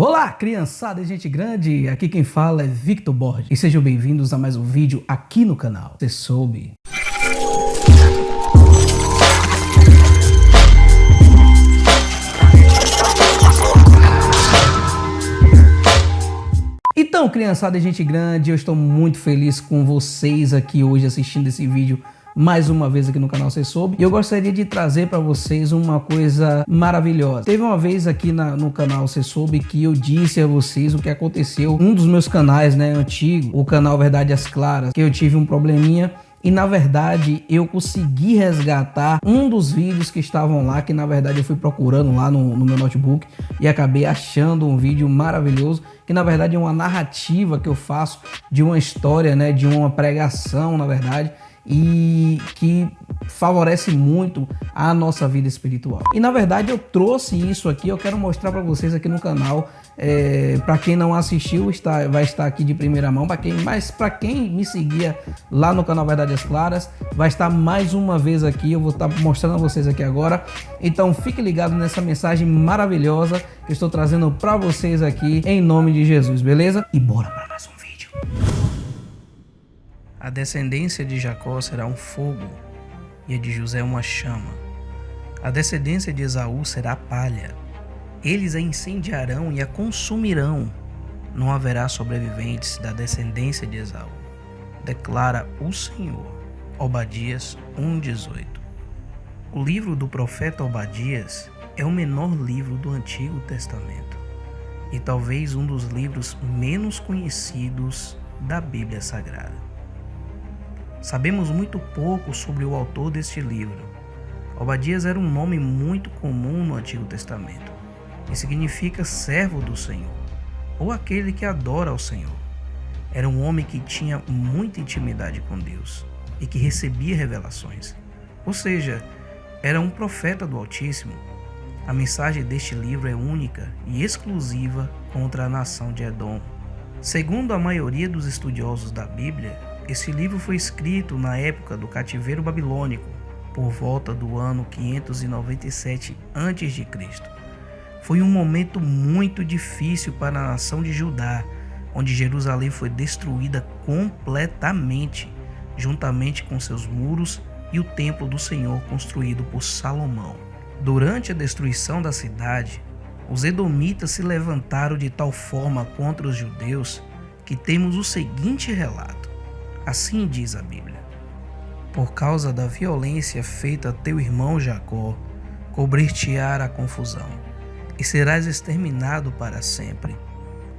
Olá, criançada e gente grande, aqui quem fala é Victor Borges e sejam bem-vindos a mais um vídeo aqui no canal. Você soube? Então, criançada e gente grande, eu estou muito feliz com vocês aqui hoje assistindo esse vídeo mais uma vez aqui no canal Você Soube. E eu gostaria de trazer para vocês uma coisa maravilhosa. Teve uma vez aqui no canal Você Soube que eu disse a vocês o que aconteceu. Um dos meus canais, antigo, o canal Verdade às Claras, que eu tive um probleminha. E na verdade eu consegui resgatar um dos vídeos que estavam lá, que na verdade eu fui procurando lá no meu notebook e acabei achando um vídeo maravilhoso, que na verdade é uma narrativa que eu faço de uma história, de uma pregação, na verdade, e que favorece muito a nossa vida espiritual. E na verdade eu trouxe isso aqui, eu quero mostrar para vocês aqui no canal. Para quem não assistiu, vai estar aqui de primeira mão. Mas para quem me seguia lá no canal Verdade às Claras, vai estar mais uma vez aqui. Eu vou estar mostrando a vocês aqui agora. Então fique ligado nessa mensagem maravilhosa que eu estou trazendo para vocês aqui em nome de Jesus, beleza? E bora para mais um vídeo. A descendência de Jacó será um fogo e a de José uma chama. A descendência de Esaú será palha. Eles a incendiarão e a consumirão. Não haverá sobreviventes da descendência de Esaú, declara o Senhor. Obadias 1:18. O livro do profeta Obadias é o menor livro do Antigo Testamento e talvez um dos livros menos conhecidos da Bíblia Sagrada. Sabemos muito pouco sobre o autor deste livro. Obadias era um nome muito comum no Antigo Testamento e significa servo do Senhor, ou aquele que adora ao Senhor. Era um homem que tinha muita intimidade com Deus e que recebia revelações, ou seja, era um profeta do Altíssimo. A mensagem deste livro é única e exclusiva contra a nação de Edom. Segundo a maioria dos estudiosos da Bíblia, esse livro foi escrito na época do cativeiro babilônico, por volta do ano 597 a.C. Foi um momento muito difícil para a nação de Judá, onde Jerusalém foi destruída completamente, juntamente com seus muros e o templo do Senhor construído por Salomão. Durante a destruição da cidade, os edomitas se levantaram de tal forma contra os judeus que temos o seguinte relato. Assim diz a Bíblia: por causa da violência feita a teu irmão Jacó, cobrir-te-á a confusão, e serás exterminado para sempre.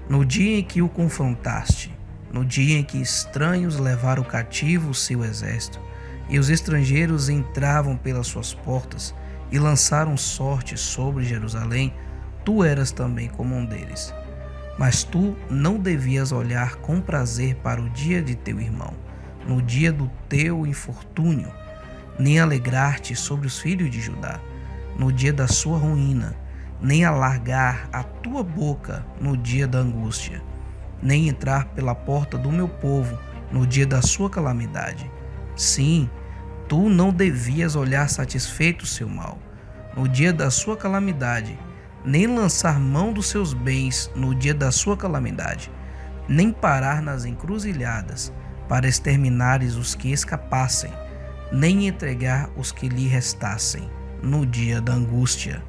No dia em que o confrontaste, no dia em que estranhos levaram cativo o seu exército, e os estrangeiros entravam pelas suas portas e lançaram sorte sobre Jerusalém, tu eras também como um deles. Mas tu não devias olhar com prazer para o dia de teu irmão, no dia do teu infortúnio, nem alegrar-te sobre os filhos de Judá, no dia da sua ruína, nem alargar a tua boca no dia da angústia, nem entrar pela porta do meu povo no dia da sua calamidade. Sim, tu não devias olhar satisfeito o seu mal, no dia da sua calamidade, nem lançar mão dos seus bens no dia da sua calamidade, nem parar nas encruzilhadas para exterminares os que escapassem, nem entregar os que lhe restassem no dia da angústia.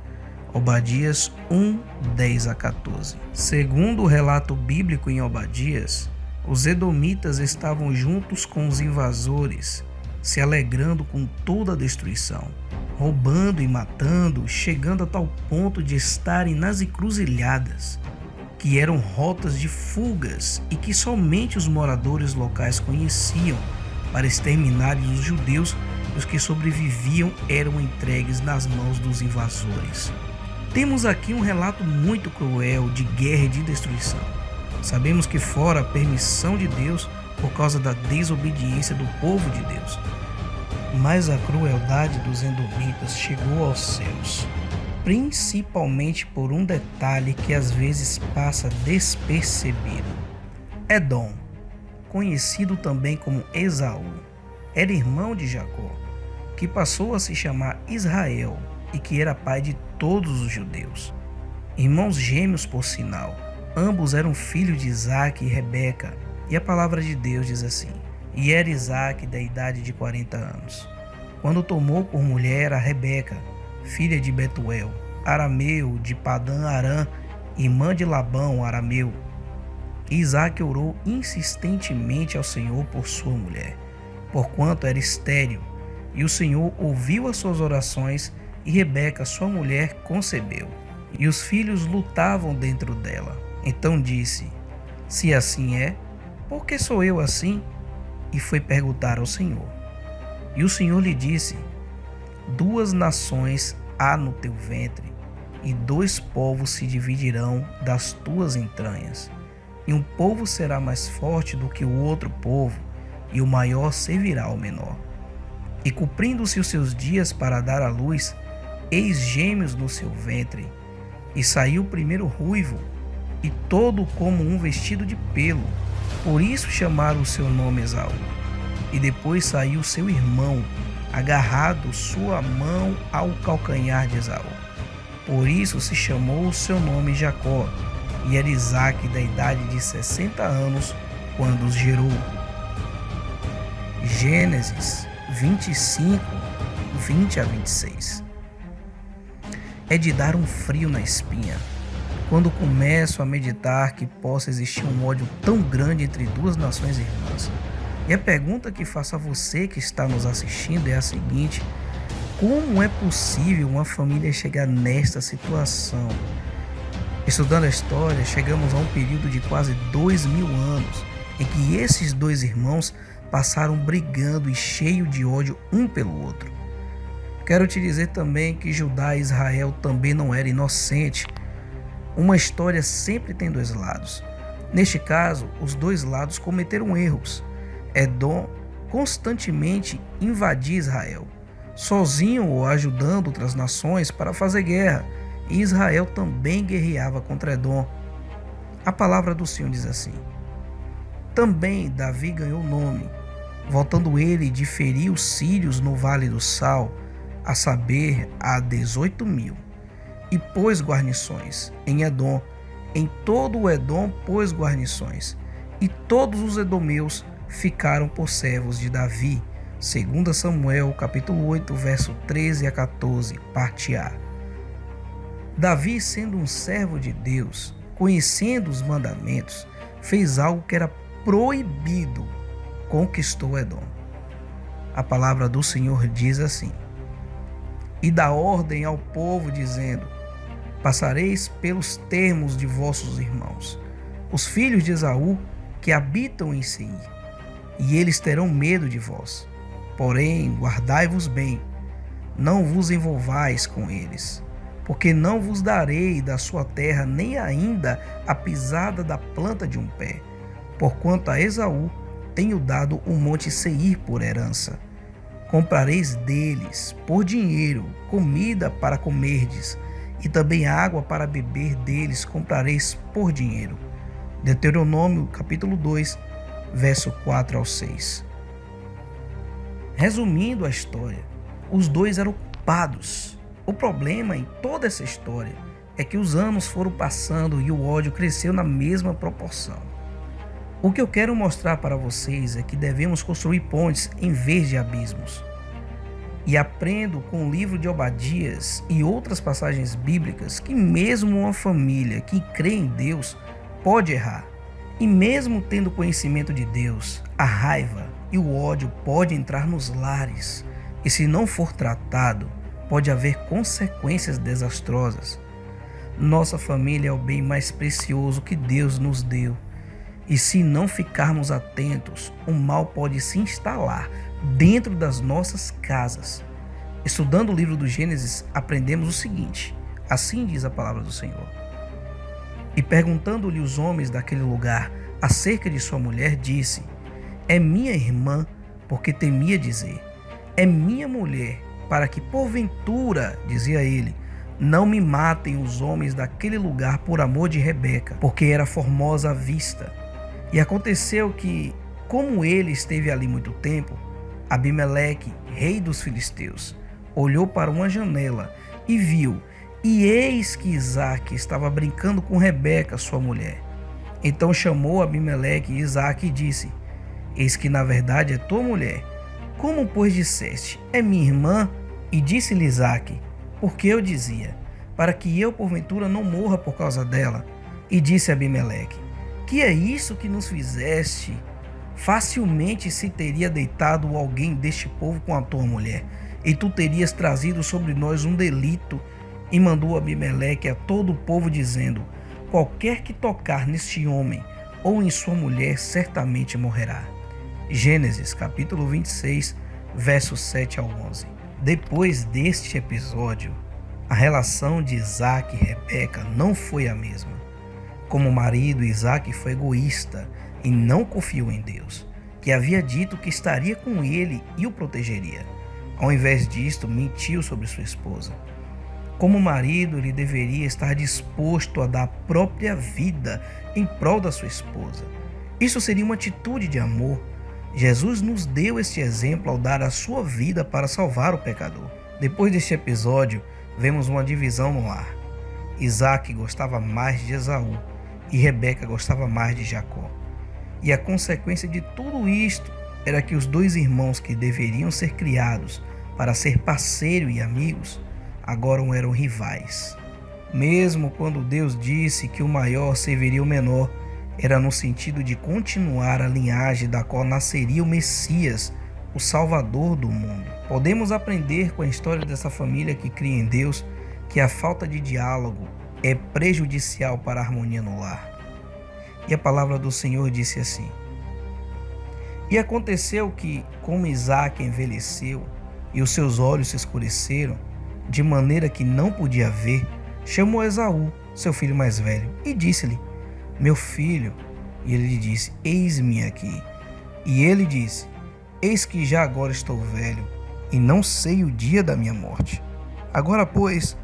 Obadias 1:10-14. Segundo o relato bíblico em Obadias, os edomitas estavam juntos com os invasores, se alegrando com toda a destruição, roubando e matando, chegando a tal ponto de estarem nas encruzilhadas, que eram rotas de fugas e que somente os moradores locais conheciam para exterminarem os judeus, e os que sobreviviam eram entregues nas mãos dos invasores. Temos aqui um relato muito cruel de guerra e de destruição. Sabemos que fora a permissão de Deus por causa da desobediência do povo de Deus. Mas a crueldade dos edomitas chegou aos céus, principalmente por um detalhe que às vezes passa despercebido. Edom, conhecido também como Esaú, era irmão de Jacó, que passou a se chamar Israel e que era pai de todos os judeus. irmãos gêmeos por sinal. Ambos eram filhos de Isaque e Rebeca. E a palavra de Deus diz assim: E era Isaque da idade de 40 anos, quando tomou por mulher a Rebeca, filha de Betuel, arameu de Padã Arã, irmã de Labão, arameu. E Isaque orou insistentemente ao Senhor por sua mulher, porquanto era estéril, e o Senhor ouviu as suas orações, e Rebeca, sua mulher, concebeu. E os filhos lutavam dentro dela. Então disse: Se assim é, por que sou eu assim? E foi perguntar ao Senhor. E o Senhor lhe disse: 2 nações há no teu ventre, e 2 povos se dividirão das tuas entranhas. E um povo será mais forte do que o outro povo, e o maior servirá ao menor. E cumprindo-se os seus dias para dar à luz, eis gêmeos no seu ventre. E saiu primeiro ruivo, e todo como um vestido de pelo, por isso chamaram o seu nome Esaú. E depois saiu seu irmão, agarrado sua mão ao calcanhar de Esaú. Por isso se chamou o seu nome Jacó, e era Isaque da idade de 60 anos, quando os gerou. Gênesis 25, 20 a 26. É de dar um frio na espinha quando começo a meditar que possa existir um ódio tão grande entre 2 nações irmãs. E a pergunta que faço a você que está nos assistindo é a seguinte: como é possível uma família chegar nesta situação? Estudando a história, chegamos a um período de quase 2000 anos em que esses 2 irmãos passaram brigando e cheio de ódio um pelo outro. Quero te dizer também que Judá e Israel também não era inocente. Uma história sempre tem 2 lados. Neste caso, os 2 lados cometeram erros. Edom constantemente invadia Israel, sozinho ou ajudando outras nações para fazer guerra, e Israel também guerreava contra Edom. A palavra do Senhor diz assim: Também Davi ganhou nome, voltando ele de ferir os sírios no Vale do Sal, a saber, a 18.000, e pôs guarnições em Edom. Em todo o Edom pôs guarnições, e todos os edomeus ficaram por servos de Davi. 2 Samuel, capítulo 8, verso 13 a 14, parte A. Davi, sendo um servo de Deus, conhecendo os mandamentos, fez algo que era proibido: conquistou Edom. A palavra do Senhor diz assim: E dá ordem ao povo, dizendo: Passareis pelos termos de vossos irmãos, os filhos de Esaú, que habitam em Seir, e eles terão medo de vós. Porém, guardai-vos bem, não vos envolvais com eles, porque não vos darei da sua terra nem ainda a pisada da planta de um pé, porquanto a Esaú tenho dado o monte Seir por herança. Comprareis deles, por dinheiro, comida para comerdes, e também água para beber deles comprareis por dinheiro. Deuteronômio, capítulo 2, verso 4 ao 6. Resumindo a história, os 2 eram culpados. O problema em toda essa história é que os anos foram passando e o ódio cresceu na mesma proporção. O que eu quero mostrar para vocês é que devemos construir pontes em vez de abismos. E aprendo com o livro de Obadias e outras passagens bíblicas que mesmo uma família que crê em Deus pode errar. E mesmo tendo conhecimento de Deus, a raiva e o ódio podem entrar nos lares. E se não for tratado, pode haver consequências desastrosas. Nossa família é o bem mais precioso que Deus nos deu. E se não ficarmos atentos, o mal pode se instalar dentro das nossas casas. Estudando o livro do Gênesis, aprendemos o seguinte: assim diz a palavra do Senhor. E perguntando-lhe os homens daquele lugar acerca de sua mulher, disse: É minha irmã, porque temia dizer: É minha mulher, para que porventura, dizia ele, não me matem os homens daquele lugar por amor de Rebeca, porque era formosa à vista. E aconteceu que, como ele esteve ali muito tempo, Abimeleque, rei dos filisteus, olhou para uma janela e viu E eis que Isaque estava brincando com Rebeca, sua mulher. Então chamou Abimeleque e Isaque e disse: Eis que na verdade é tua mulher. Como, pois, disseste, é minha irmã? E disse-lhe Isaque: Porque eu dizia, para que eu porventura não morra por causa dela. E disse Abimeleque: Que é isso que nos fizeste? Facilmente se teria deitado alguém deste povo com a tua mulher, e tu terias trazido sobre nós um delito. E mandou Abimeleque a todo o povo, dizendo: Qualquer que tocar neste homem ou em sua mulher certamente morrerá. Gênesis capítulo 26, versos 7 ao 11. Depois deste episódio, a relação de Isaque e Rebeca não foi a mesma. Como marido, Isaque foi egoísta e não confiou em Deus, que havia dito que estaria com ele e o protegeria. Ao invés disto, mentiu sobre sua esposa. Como marido, ele deveria estar disposto a dar a própria vida em prol da sua esposa. Isso seria uma atitude de amor. Jesus nos deu este exemplo ao dar a sua vida para salvar o pecador. Depois deste episódio, vemos uma divisão no lar. Isaque gostava mais de Esaú e Rebeca gostava mais de Jacó. E a consequência de tudo isto era que os dois irmãos que deveriam ser criados para ser parceiro e amigos, agora eram rivais. Mesmo quando Deus disse que o maior serviria o menor, era no sentido de continuar a linhagem da qual nasceria o Messias, o Salvador do mundo. Podemos aprender com a história dessa família que cria em Deus que a falta de diálogo é prejudicial para a harmonia no lar. E a palavra do Senhor disse assim: E aconteceu que, como Isaque envelheceu e os seus olhos se escureceram, de maneira que não podia ver, chamou Esaú, seu filho mais velho, e disse-lhe: Meu filho. E ele lhe disse: Eis-me aqui. E ele disse: Eis que já agora estou velho, e não sei o dia da minha morte. Agora, pois,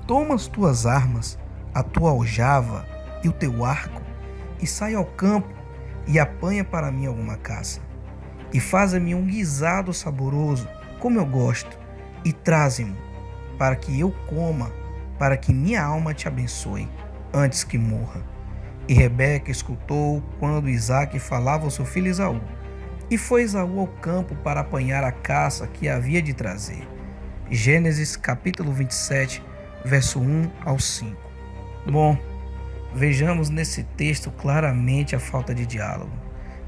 toma as tuas armas, a tua aljava e o teu arco, e sai ao campo, e apanha para mim alguma caça. E faze-me um guisado saboroso, como eu gosto, e traze-me, para que eu coma, para que minha alma te abençoe, antes que morra. E Rebeca escutou quando Isaque falava ao seu filho Esaú. E foi Esaú ao campo para apanhar a caça que havia de trazer. Gênesis capítulo 27, verso 1 ao 5. Bom, vejamos nesse texto claramente a falta de diálogo.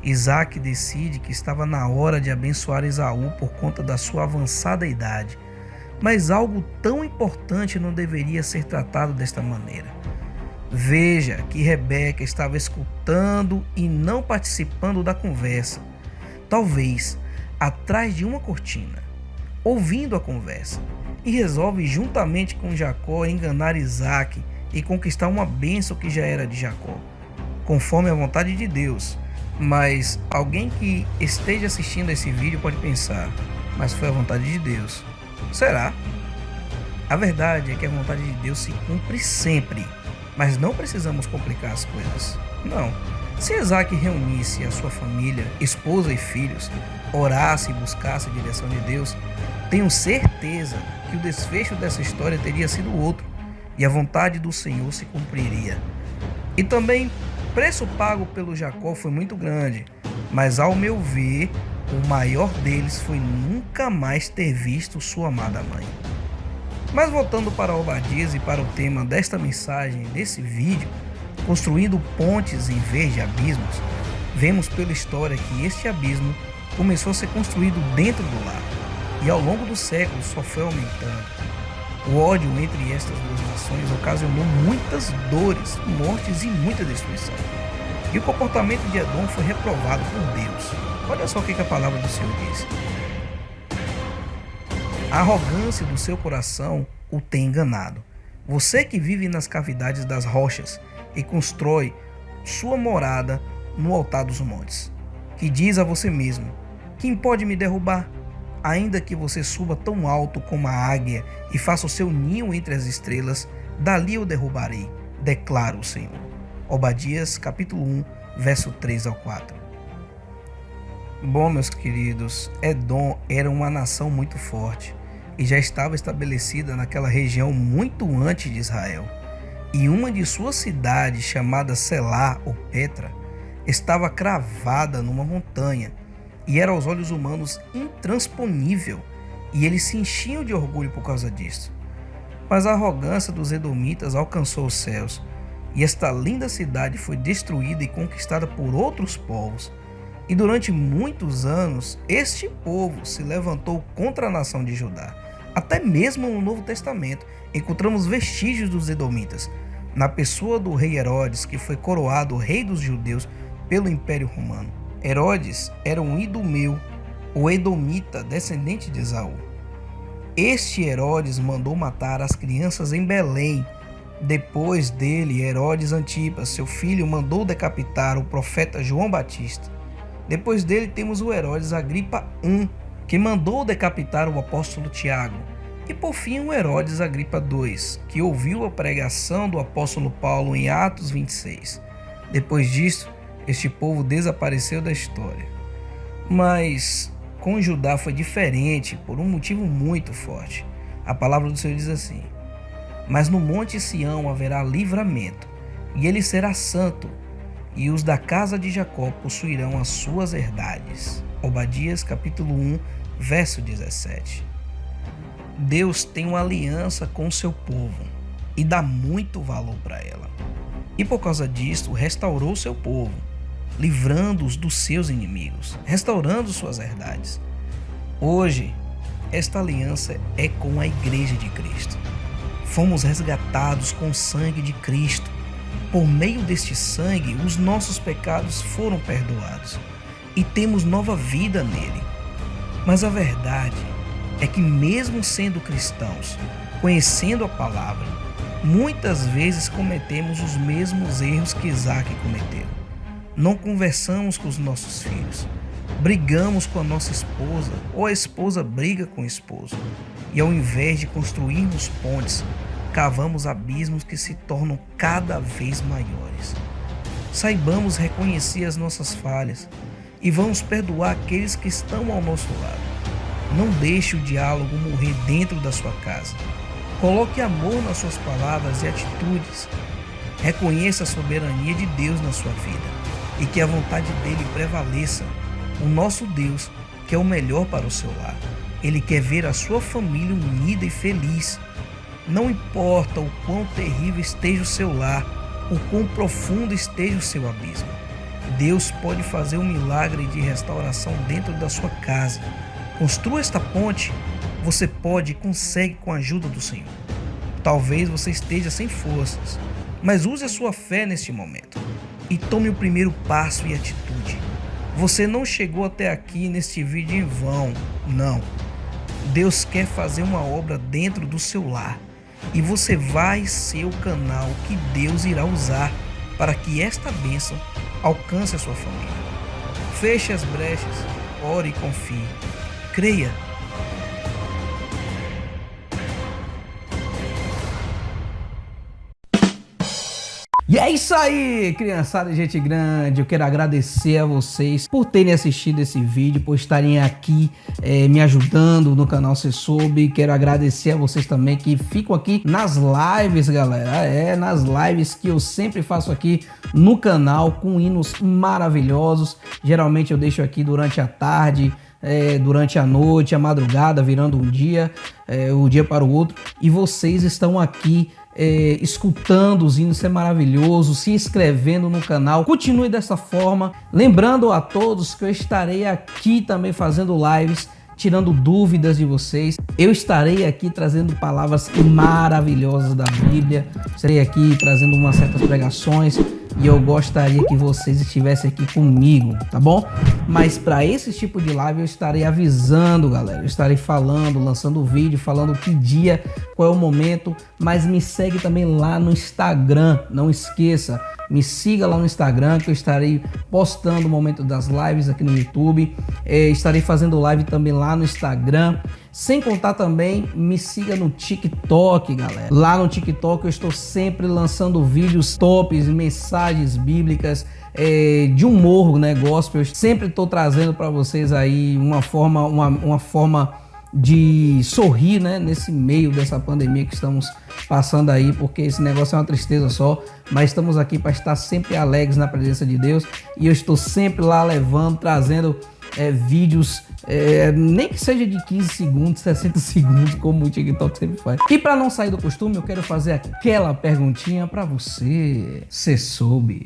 Isaque decide que estava na hora de abençoar Esaú por conta da sua avançada idade. Mas algo tão importante não deveria ser tratado desta maneira. Veja que Rebeca estava escutando e não participando da conversa, talvez atrás de uma cortina, ouvindo a conversa, e resolve juntamente com Jacó enganar Isaque e conquistar uma bênção que já era de Jacó, conforme a vontade de Deus. Mas alguém que esteja assistindo a esse vídeo pode pensar: mas foi a vontade de Deus. Será? A verdade é que a vontade de Deus se cumpre sempre, mas não precisamos complicar as coisas. Não. Se Isaque reunisse a sua família, esposa e filhos, orasse e buscasse a direção de Deus, tenho certeza que o desfecho dessa história teria sido outro, e a vontade do Senhor se cumpriria. E também, o preço pago pelo Jacó foi muito grande, mas ao meu ver, o maior deles foi nunca mais ter visto sua amada mãe. Mas voltando para Obadias e para o tema desta mensagem, desse vídeo, construindo pontes em vez de abismos, vemos pela história que este abismo começou a ser construído dentro do lar, e ao longo dos séculos só foi aumentando. O ódio entre estas duas nações ocasionou muitas dores, mortes e muita destruição. E o comportamento de Edom foi reprovado por Deus. Olha só o que a palavra do Senhor diz. A arrogância do seu coração o tem enganado. Você que vive nas cavidades das rochas e constrói sua morada no altar dos montes, que diz a você mesmo: quem pode me derrubar? Ainda que você suba tão alto como a águia e faça o seu ninho entre as estrelas, dali eu derrubarei, declara o Senhor. Obadias capítulo 1, verso 3 ao 4. Bom, meus queridos, Edom era uma nação muito forte. e já estava estabelecida naquela região muito antes de Israel. E uma de suas cidades, chamada Selá ou Petra, estava cravada numa montanha e era aos olhos humanos intransponível, e eles se enchiam de orgulho por causa disso. Mas a arrogância dos edomitas alcançou os céus, e esta linda cidade foi destruída e conquistada por outros povos. E durante muitos anos, este povo se levantou contra a nação de Judá. Até mesmo no Novo Testamento, encontramos vestígios dos edomitas, na pessoa do rei Herodes, que foi coroado rei dos judeus pelo Império Romano. Herodes era um idumeu, ou edomita, descendente de Esaú. Este Herodes mandou matar as crianças em Belém. Depois dele, Herodes Antipas, seu filho, mandou decapitar o profeta João Batista. Depois dele temos o Herodes Agripa I, que mandou decapitar o apóstolo Tiago. E por fim o Herodes Agripa II, que ouviu a pregação do apóstolo Paulo em Atos 26. Depois disso, este povo desapareceu da história. Mas com Judá foi diferente por um motivo muito forte. A palavra do Senhor diz assim: mas no monte Sião haverá livramento, e ele será santo, e os da casa de Jacó possuirão as suas herdades. Obadias capítulo 1, verso 17. Deus tem uma aliança com o seu povo e dá muito valor para ela. E por causa disso, restaurou o seu povo, livrando-os dos seus inimigos, restaurando suas herdades. Hoje, esta aliança é com a Igreja de Cristo. Fomos resgatados com o sangue de Cristo. Por meio deste sangue, os nossos pecados foram perdoados e temos nova vida nele. Mas a verdade é que, mesmo sendo cristãos, conhecendo a palavra, muitas vezes cometemos os mesmos erros que Isaac cometeu. Não conversamos com os nossos filhos, brigamos com a nossa esposa ou a esposa briga com o esposo. E ao invés de construirmos pontes, cavamos abismos que se tornam cada vez maiores. Saibamos reconhecer as nossas falhas e vamos perdoar aqueles que estão ao nosso lado. Não deixe o diálogo morrer dentro da sua casa. Coloque amor nas suas palavras e atitudes. Reconheça a soberania de Deus na sua vida e que a vontade dele prevaleça. O nosso Deus quer o melhor para o seu lar. Ele quer ver a sua família unida e feliz. Não importa o quão terrível esteja o seu lar, o quão profundo esteja o seu abismo. Deus pode fazer um milagre de restauração dentro da sua casa. Construa esta ponte. Você pode e consegue com a ajuda do Senhor. Talvez você esteja sem forças, mas use a sua fé neste momento e tome o primeiro passo e atitude. Você não chegou até aqui neste vídeo em vão, não. Deus quer fazer uma obra dentro do seu lar e você vai ser o canal que Deus irá usar para que esta bênção alcance a sua família. Feche as brechas, ore e confie. Creia. E é isso aí, criançada e gente grande. Eu quero agradecer a vocês por terem assistido esse vídeo, por estarem aqui me ajudando no canal Cê Soube. Quero agradecer a vocês também que ficam aqui nas lives, galera. Nas lives que eu sempre faço aqui no canal com hinos maravilhosos. Geralmente eu deixo aqui durante a tarde, durante a noite, a madrugada, virando um dia para o outro. E vocês estão aqui escutando os hinos, isso é maravilhoso, se inscrevendo no canal. Continue dessa forma, lembrando a todos que eu estarei aqui também fazendo lives, tirando dúvidas de vocês. Eu estarei aqui trazendo palavras maravilhosas da Bíblia, estarei aqui trazendo umas certas pregações e eu gostaria que vocês estivessem aqui comigo, tá bom? Mas para esse tipo de live eu estarei avisando, galera, eu estarei falando, lançando vídeo, falando que dia, qual é o momento, mas me segue também lá no Instagram, não esqueça, me siga lá no Instagram que eu estarei postando o momento das lives aqui no YouTube, estarei fazendo live também lá no Instagram. Sem contar também, me siga no TikTok, galera. Lá no TikTok eu estou sempre lançando vídeos tops, mensagens bíblicas, de humor, né, gospel. Eu sempre estou trazendo para vocês aí uma forma de sorrir, né, nesse meio dessa pandemia que estamos passando aí, porque esse negócio é uma tristeza só, mas estamos aqui para estar sempre alegres na presença de Deus, e eu estou sempre lá levando, trazendo vídeos, nem que seja de 15 segundos, 60 segundos, como o TikTok sempre faz. E para não sair do costume, eu quero fazer aquela perguntinha para você. Você soube